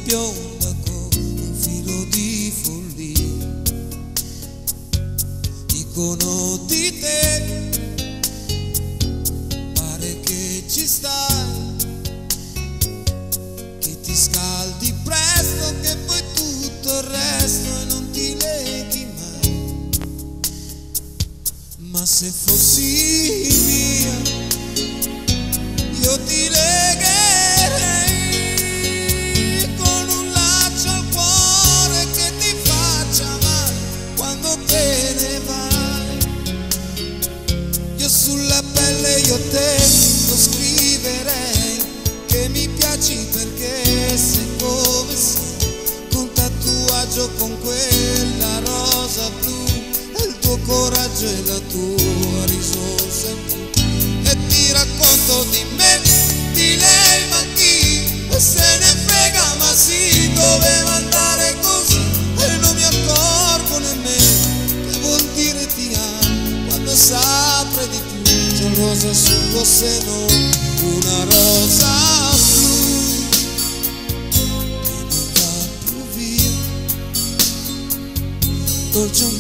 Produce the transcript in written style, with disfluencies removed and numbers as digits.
bionda con un filo di follia. Dicono di te, pare che ci stai, che ti scaldi presto, che poi tutto il resto e non ti leghi mai. Ma se fossi mia, io ti legherei con un laccio al cuore che ti faccia male quando te ne vai. Io sulla pelle io te lo scriverei che mi piaci perché sei come sei, con tatuaggio con quella rosa blu, e il tuo coraggio e la tua risorsa in più. E ti racconto di me, di lei, ma chi se ne frega, ma sì, doveva andare così e non mi accorgo nemmeno che vuol dire ti amo quando saprai di più. C'è un rosa sul tuo seno, una rosa blu che non va più via, dolce un